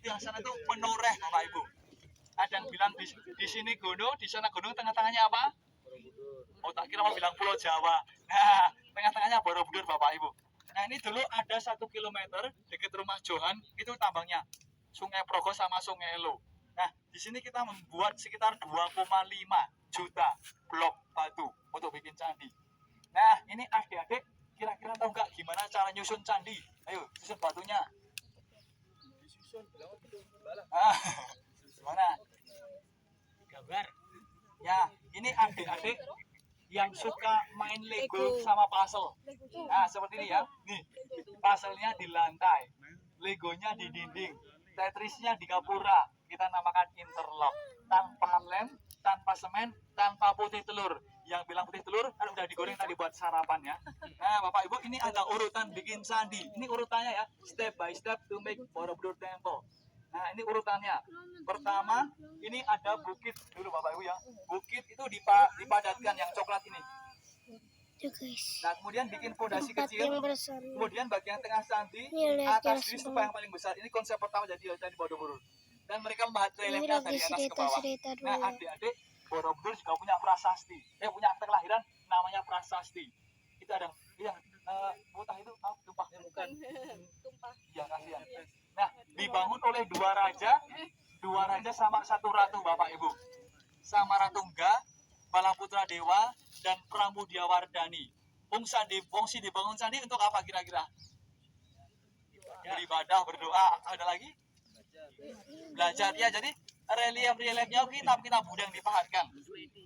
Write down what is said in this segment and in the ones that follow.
sebelah sana tuh menoreh Bapak Ibu. Ada yang bilang di sini gunung, di sana gunung, tengah-tengahnya apa? Oh, tak kira mau bilang Pulau Jawa. Nah, tengah-tengahnya Borobudur Bapak Ibu. Nah, ini dulu ada 1 kilometer dekat rumah Johan, itu tambangnya Sungai Progo sama Sungai Elo. Nah, di sini kita membuat sekitar 2,5 juta blok batu untuk bikin candi. Nah, ini adik-adik kira-kira tahu nggak gimana cara nyusun candi? Ayo, susun batunya. Gimana? Gambar. Ya, ini adik-adik yang suka main Lego sama puzzle. Nah, seperti ini ya. Nih, puzzle-nya di lantai, Legonya di dinding, Tetrisnya di gapura. Kita namakan interlock. Tanpa lem, tanpa semen, tanpa putih telur. Yang bilang putih telur kan udah digoreng tadi buat sarapan ya. Nah, Bapak Ibu, ini ada urutan bikin candi. Ini urutannya ya, step by step to make Borobudur Temple. Nah, ini urutannya. Pertama, ini ada bukit dulu Bapak Ibu ya. Bukit itu dipadatkan yang coklat ini. Nah, kemudian bikin fondasi kecil. Kemudian bagian tengah candi, atas ini stupa yang paling besar. Ini konsep pertama jadi Candi Borobudur. Dan mereka membuat reliefnya dari atas ke bawah. Nah, adik-adik, Borobudur juga punya prasasti. Punya akte kelahiran namanya prasasti. Itu ada yang mutah itu tumpah bukan? Tumpah. Iya, kasihan. Nah, dibangun oleh dua raja sama satu ratu Bapak Ibu. Samaratuga, Balaputra Dewa, dan Pramudiawardhani. Fungsi dibangun candi untuk apa kira-kira? Beribadah, berdoa. Ada lagi? Belajar ya. Jadi relief-reliefnya kitab-kitab Buddha yang dipahatkan.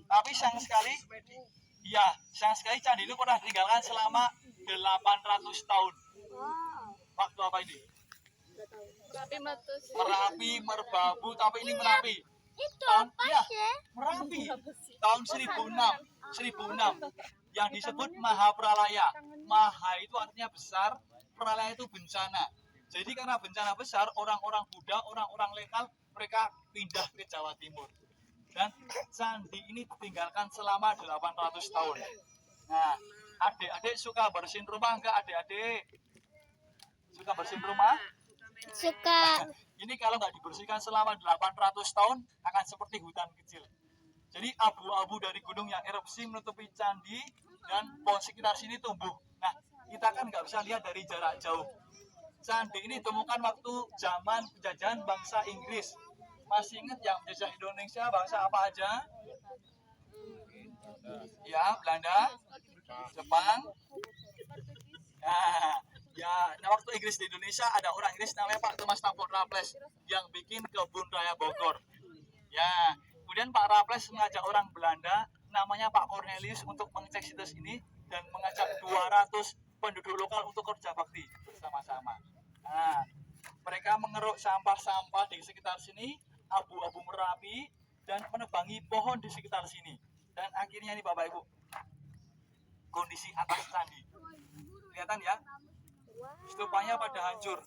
Tapi sayang sekali candi itu pernah ditinggalkan selama 800 tahun. Waktu apa ini? Merapi, Merbabu, tapi ini Merapi. Merapi. Tahun 1006 yang disebut Mahapralaya. Maha itu artinya besar, Pralaya itu bencana. Jadi karena bencana besar, orang-orang Buddha, orang-orang lokal, mereka pindah ke Jawa Timur. Dan candi ini ditinggalkan selama 800 tahun. Nah, adik-adik suka bersihin rumah enggak adik-adik? Suka bersihin rumah? Suka. Ini kalau nggak dibersihkan selama 800 tahun akan seperti hutan kecil. Jadi abu-abu dari gunung yang erupsi menutupi candi dan pohon sekitar sini tumbuh. Nah, kita kan nggak bisa lihat dari jarak jauh. Candi ini ditemukan waktu zaman penjajahan bangsa Inggris. Masih ingat yang menjajah Indonesia bangsa apa aja? Ya, Belanda, Jepang. Nah, waktu Inggris di Indonesia ada orang Inggris namanya Pak Thomas Stamford Raffles yang bikin kebun raya Bogor. Ya, kemudian Pak Raffles mengajak orang Belanda namanya Pak Cornelius untuk mengecek situs ini dan mengajak 200 penduduk lokal untuk kerja bakti bersama-sama. Nah, mereka mengeruk sampah-sampah di sekitar sini, abu-abu Merapi, dan menebangi pohon di sekitar sini. Dan akhirnya nih Bapak Ibu, kondisi atas candi. Kelihatan ya? Stupanya pada hancur.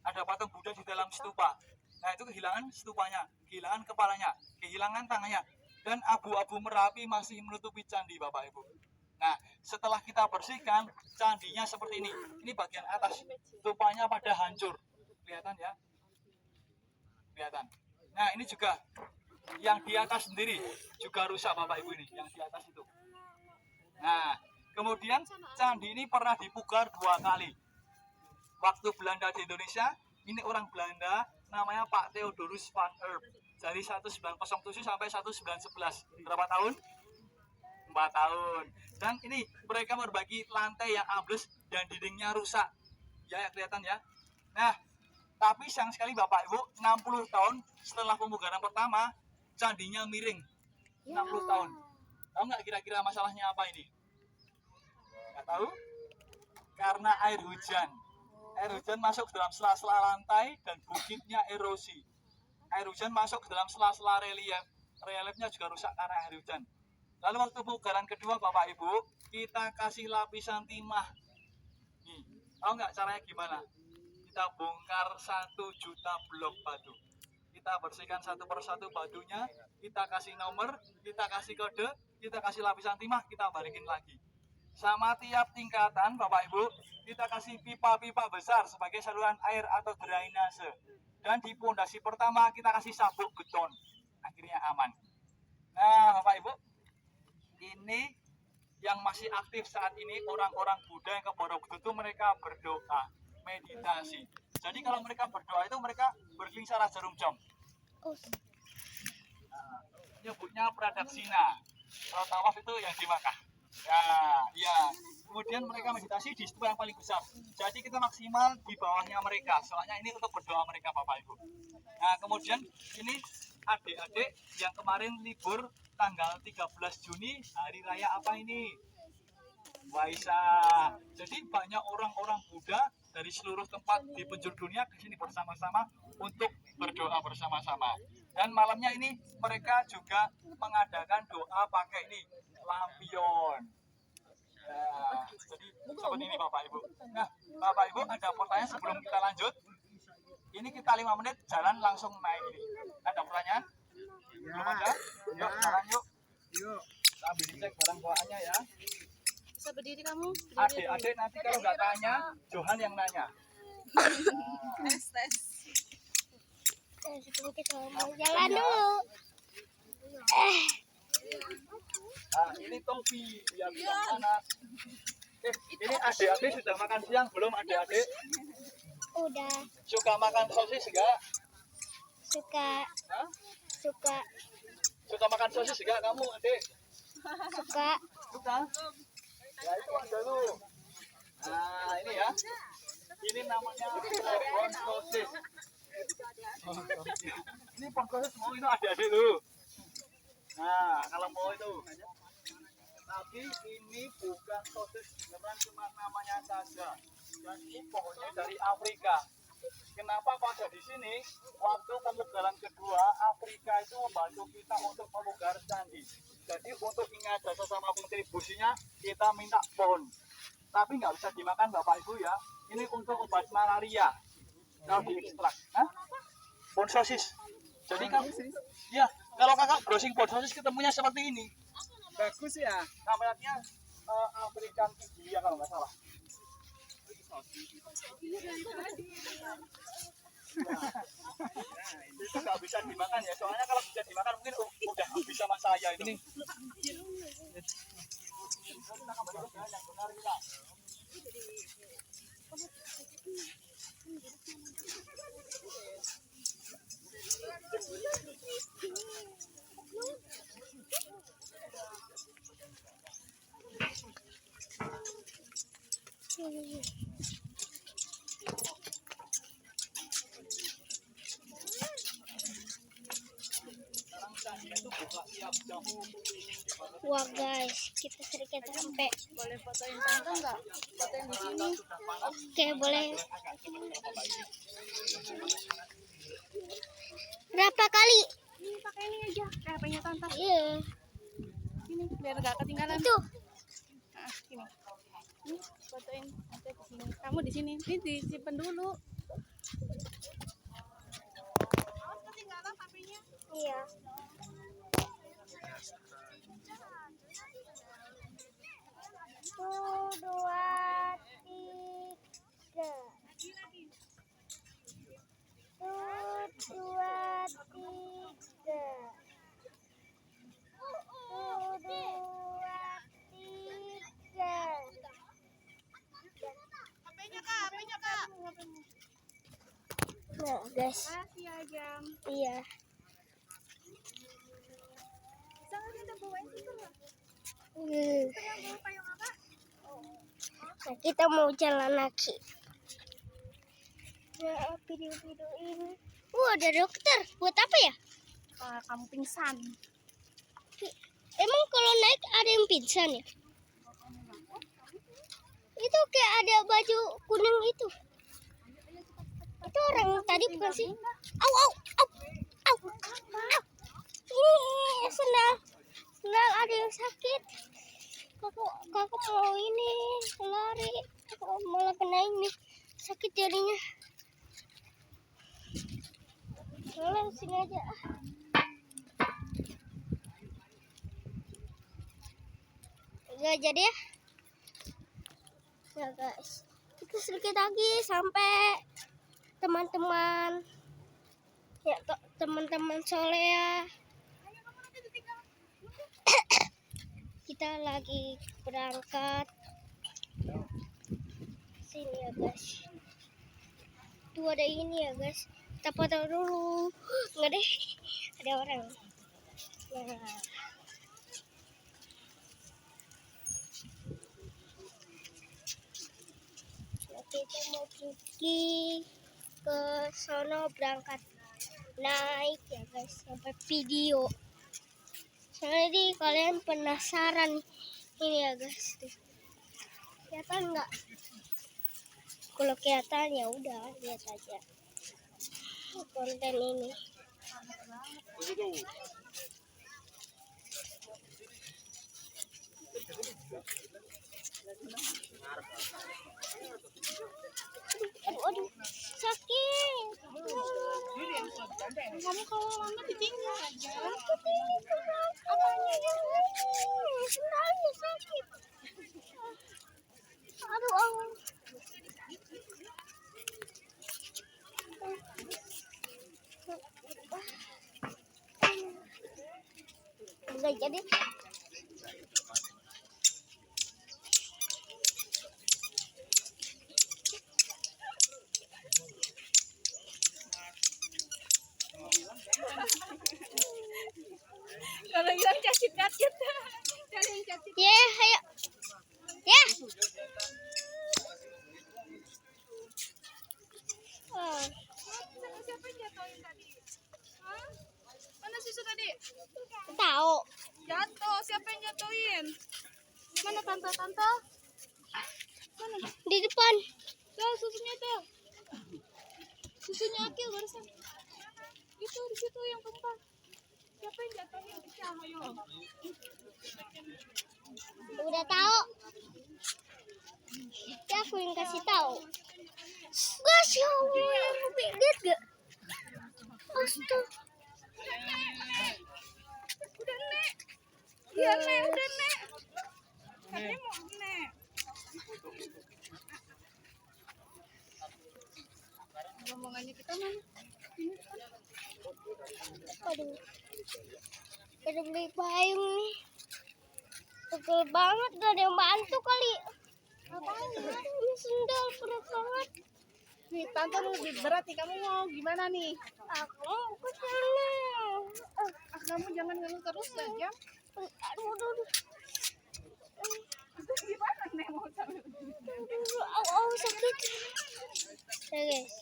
Ada patung Buddha di dalam stupa. Nah, itu kehilangan stupanya, kehilangan kepalanya, kehilangan tangannya. Dan abu-abu Merapi masih menutupi candi Bapak Ibu. Nah, setelah kita bersihkan, candinya seperti ini. Ini bagian atas, stupanya pada hancur. Kelihatan ya? Kelihatan. Nah, ini juga yang di atas sendiri juga rusak Bapak Ibu ini, yang di atas itu. Nah, kemudian candi ini pernah dipugar 2 kali. Waktu Belanda di Indonesia, ini orang Belanda namanya Pak Theodorus van Erp. Dari 1907 sampai 1911. Berapa tahun? 4 tahun. Dan ini mereka berbagi lantai yang ambles dan dindingnya rusak. Ya, kelihatan ya. Nah, tapi sayang sekali Bapak Ibu, 60 tahun setelah pemugaran pertama, candinya miring. 60 tahun. Tahu nggak kira-kira masalahnya apa ini? Nggak tahu? Karena air hujan. Air hujan masuk ke dalam sela-sela lantai dan bukitnya erosi. Air hujan masuk ke dalam sela-sela relief. Reliefnya juga rusak karena air hujan. Lalu waktu pemugaran kedua Bapak Ibu, kita kasih lapisan timah. Nih, tahu nggak caranya gimana? Kita bongkar 1 juta blok batu. Kita bersihkan satu persatu batunya, kita kasih nomor, kita kasih kode, kita kasih lapisan timah, kita balikin lagi. Sama tiap tingkatan Bapak Ibu, kita kasih pipa-pipa besar sebagai saluran air atau drainase. Dan di pondasi pertama kita kasih sabuk beton. Akhirnya aman. Nah, Bapak Ibu, ini yang masih aktif saat ini orang-orang Buddha yang ke Borobudur itu mereka berdoa, meditasi. Jadi kalau mereka berdoa itu mereka berkeliling searah jarum jam. Nyebutnya pradaksina. Kalau tawaf itu yang di Makkah. Ya. Kemudian mereka meditasi di situ yang paling besar. Jadi kita maksimal di bawahnya mereka. Soalnya ini untuk berdoa mereka, Bapak Ibu. Nah, kemudian ini adik-adik yang kemarin libur tanggal 13 Juni, hari raya apa ini? Waisak. Jadi banyak orang-orang Buddha dari seluruh tempat di penjuru dunia ke sini bersama-sama untuk berdoa bersama-sama. Dan malamnya ini mereka juga mengadakan doa pakai ini lampion. Nah, jadi seperti ini Bapak Ibu. Nah, Bapak Ibu ada pertanyaan sebelum kita lanjut? Ini kita 5 menit jalan langsung naik ini. Ada pertanyaan? Belum ada? Yuk, jalan yuk. Yuk. Sambil dicek barang bawaannya ya. Bisa berdiri kamu? Adik-adik nanti kalau nggak tanya, Johan yang nanya. Tes. Jalan dulu. Nah, ini topi biar tidak panas. Ini adik-adik sudah makan siang belum adik-adik? Udah. Suka makan sosis enggak? Suka. Hah? Suka. Suka makan sosis enggak kamu adik? Suka. Suka? Ya itu ada lu. Nah ini ya. Ini namanya pohon sosis. Ini pohon sosis mau itu adik-adik lu. Nah kalau mau itu. Tapi ini bukan sosis beneran, cuma namanya saja. Jadi pohonnya dari Afrika. Kenapa kok ada di sini? Waktu pemugaran kedua, Afrika itu membantu kita untuk memugar candi. Jadi untuk ingat jasa sama kontribusinya, kita minta pohon. Tapi nggak bisa dimakan Bapak Ibu ya. Ini untuk obat malaria. Kalau diekstrak. Pohon sosis. Jadi ya, kalau kakak browsing pohon sosis ketemunya seperti ini. Bagus ya. Namanya African Tigeria kalau nggak salah. Itu nggak bisa dimakan ya. Soalnya kalau bisa dimakan mungkin udah habis sama saya itu. Wah guys, kita sedikit sampai. Boleh fotoin tante nggak? Fotoin di sini. Oke, boleh. Berapa kali? Ini pakai ini aja. HP-nya tante. Iya. Ini biar nggak ketinggalan. Itu. Nah, ini. Ini fotoin tante di sini. Kamu di sini. Ini disimpan dulu. Awas ketinggalan HP-nya. Iya. Satu, dua, tiga. Satu, dua, tiga. Satu, dua, tiga. HP-nya kak. Nah guys, Kasih ya jam. iya. Bisa nggak kita bawain itu nggak? Hmm. Kita bawa payung apa? Nah, kita mau jalan lagi. Nah, video-video ini. Ada dokter. Buat apa ya? Kamu pingsan. Emang kalau naik ada yang pingsan ya? Itu kayak ada baju kuning itu. Itu orang tadi bukan sih? Au, au, au, au, au. Ini sendal ada yang sakit. Kakak mau ini lari, kakak malah kena ini sakit jadinya. Lalu sini aja. Enggak jadi ya. Ya guys, kita sedikit lagi sampai teman-teman. Ya teman-teman Solea, kita lagi berangkat sini ya guys. Tuh ada ini ya guys, kita foto dulu. Nggak deh, ada orang. Nah, kita mau pergi ke sono, berangkat naik ya guys, sampai video. Jadi kalian penasaran ini ya guys, tuh kelihatan nggak? Kalau kelihatan ya udah lihat aja konten ini. Aduh, sakit. Kamu kalau lama ditinggal aja. Sakit ini kurang. Apanya yang ini? Sendalnya sakit. Aduh, udah jadi. Kalau bilang cacit-cacit. Cari yang cacit. Ya, ayo. Ya. Siapa yang jatuhin tadi? Hah? Mana susu tadi? Tahu. Jatuh. Siapa yang jatuhin? Mana tante-tante? Mana? Di depan. Tuh susunya tuh. Susunya Akil barusan. Itu di situ yang tumpah. Siapa yang jatuhin? Siapa ayo? Udah tahu. Ya aku yang kasih tahu. Gas ya Allah, lihat gak? Astaga. Udah nek. Iya nek, udah nek. Katanya mau nek. Ngomongannya kita mana? Aduh. Udah beli payung nih. Pegel banget, gak ada yang bantu kali. Apaan? Ini sendal berat banget. Nih tante lebih berat nih, kamu mau gimana nih? Aku mau ke sana. Kamu jangan ngeluh terus aja. Aduh. Gimana nek mau sambil? Aduh, sakit. Ya guys,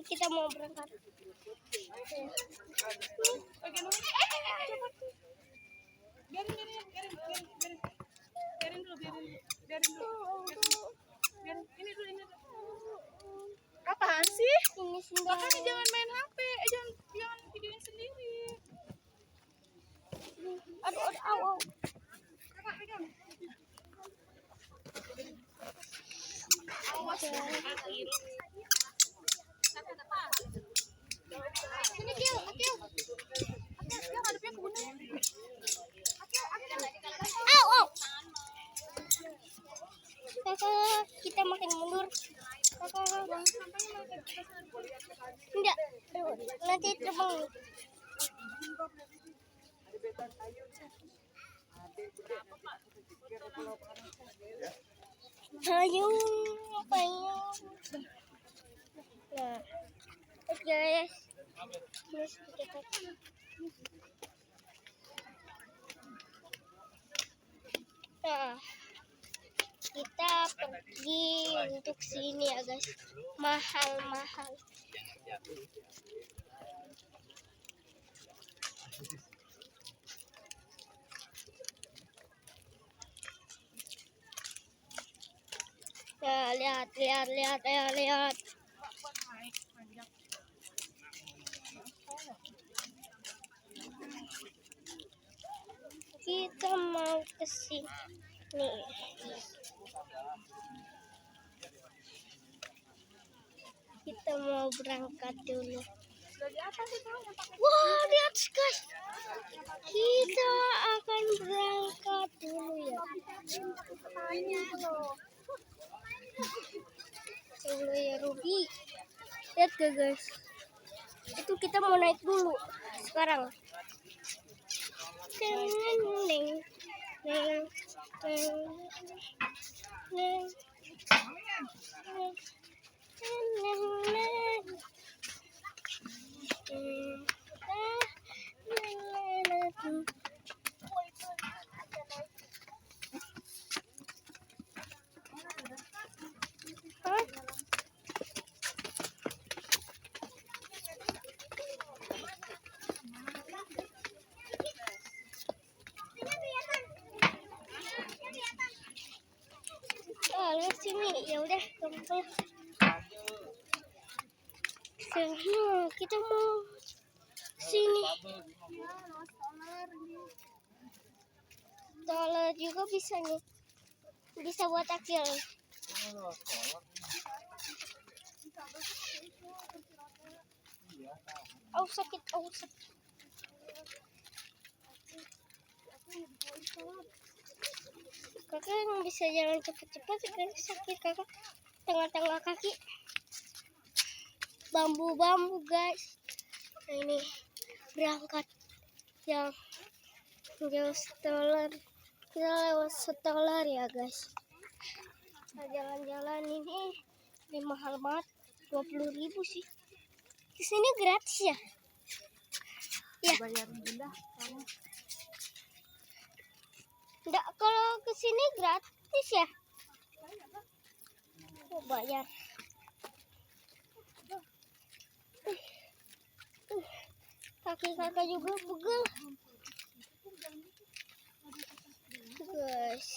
kita mau berangkat. Bagian mana? Biarin dulu. Ini dulu. Apaan sih? Ini sendal. Makanya jangan main HP, jangan videoin sendiri. Aduh. Kakak pegang. Awas. Sini Akil. Akil ngadepnya ke gunung. Au. Kakak, kita makin mundur. Kakak, enggak. Nanti terbang. Payung. Nah, oke guys. Nah, kita pergi untuk sini ya guys. Mahal. Nah, lihat. Kita mau ke sini. Kita mau berangkat dulu. Wah, lihat guys. Kita akan berangkat dulu ya. Dulu ya Ruby. Lihat gak guys? Itu kita mau naik dulu sekarang. Neng, neng, neng, neng, neng, lihat sini, ya udah, gampang. Nah, kita mau sini. Dolar juga bisa nih, bisa buat akil. Oh sakit, oh sakit. Kakak yang bisa jalan cepat-cepat, sekarang sakit kakak tengah-tengah kaki. Bambu-bambu guys. Nah, ini berangkat yang jauh setelah kita lewat setelah ya guys. Nah, jalan-jalan ini mahal banget, 20.000 sih. Kesini gratis ya? Ya. Bayar bunda kamu. Enggak, kalau kesini gratis ya? Oh, bayar. Kaki kakak juga pegel. Guys.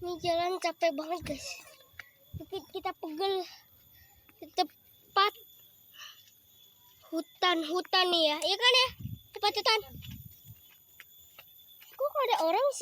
Ini jalan capek banget guys. Kita pegel di tempat hutan nih ya, iya kan ya, tempat hutan. Kok ada orang sih?